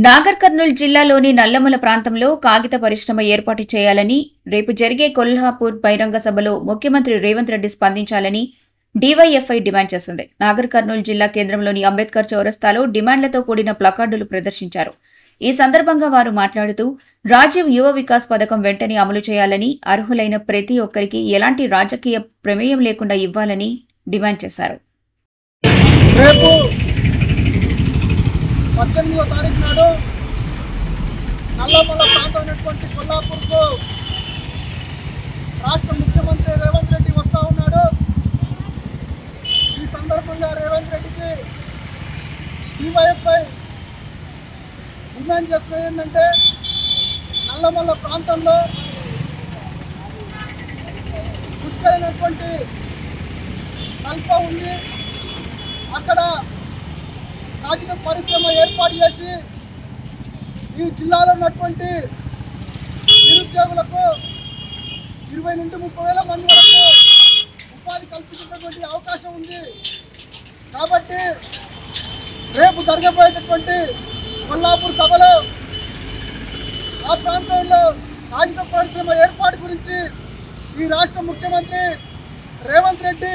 నాగర్ కర్నూల్ జిల్లాలోని నల్లమల ప్రాంతంలో కాగిత పరిశ్రమ ఏర్పాటు చేయాలని రేపు జరిగే కొల్హాపూర్ బహిరంగ సభలో ముఖ్యమంత్రి రేవంత్ రెడ్డి స్పందించాలని డీవైఎఫ్ఐ డిమాండ్ చేసింది. నాగర్ కర్నూల్ జిల్లా కేంద్రంలోని అంబేద్కర్ చౌరస్తాలో డిమాండ్లతో కూడిన ప్లకార్డులు ప్రదర్శించారు. ఈ సందర్భంగా వారు మాట్లాడుతూ రాజీవ్ యువ వికాస్ పథకం వెంటనే అమలు చేయాలని, అర్హులైన ప్రతి ఒక్కరికి ఎలాంటి రాజకీయ ప్రమేయం లేకుండా ఇవ్వాలని డిమాండ్ చేశారు. 18వ తారీఖు నాడు నల్లమల ప్రాంతమైనటువంటి కొల్లాపూర్కు రాష్ట్ర ముఖ్యమంత్రి రేవంత్ రెడ్డి వస్తూ ఉన్నాడు. ఈ సందర్భంగా రేవంత్ రెడ్డికి డీవైఎఫ్ఐ డిమాండ్ చేస్తున్నది ఏంటంటే, నల్లమల ప్రాంతంలో పుష్కరైనటువంటి కల్ప ఉంది. అక్కడ కాగిత పరిశ్రమ ఏర్పాటు చేసి ఈ జిల్లాలో ఉన్నటువంటి నిరుద్యోగులకు 20 నుండి 30 వేల మంది వరకు ఉపాధి కల్పించేటటువంటి అవకాశం ఉంది. కాబట్టి రేపు జరగబోయేటటువంటి కొల్లాపూర్ సభలో ఆ ప్రాంతంలో కాగిత పరిశ్రమ ఏర్పాటు గురించి ఈ రాష్ట్ర ముఖ్యమంత్రి రేవంత్ రెడ్డి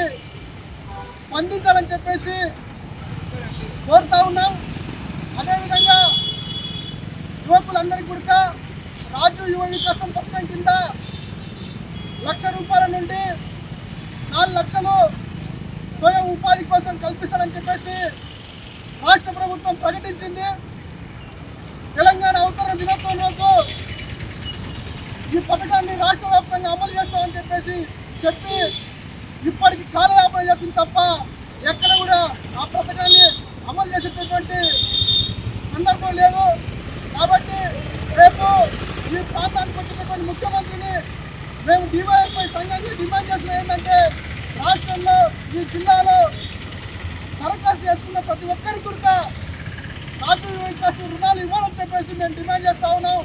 స్పందించాలని చెప్పేసి కోరుతా ఉన్నాం. అదేవిధంగా యువకులందరికీ కూడా రాజీవ్ యువ వికాసం పథకం కింద ₹1,00,000 నుండి 4 లక్షలు స్వయం ఉపాధి కోసం కల్పిస్తారని చెప్పేసి రాష్ట్ర ప్రభుత్వం ప్రకటించింది. తెలంగాణ అవతరణ దినోత్సవం రోజు ఈ పథకాన్ని రాష్ట్ర వ్యాప్తంగా అమలు చేస్తామని చెప్పి ఇప్పటికి కాలయాపన చేస్తుంది తప్ప ఎక్కడ కూడా ఆ పథకాన్ని అమలు చేసేటటువంటి సందర్భం లేదు. కాబట్టి రేపు ఈ ప్రాంతానికి వచ్చినటువంటి ముఖ్యమంత్రిని మేము డీవైఎఫ్ఐ సంఘాన్ని డిమాండ్ చేసిన ఏంటంటే, రాష్ట్రంలో ఈ జిల్లాలో దరఖాస్తు చేసుకున్న ప్రతి ఒక్కరికి కూడా రాజీవ్ వికాస్ రుణాలు ఇవ్వాలని చెప్పేసి మేము డిమాండ్ చేస్తా ఉన్నాం.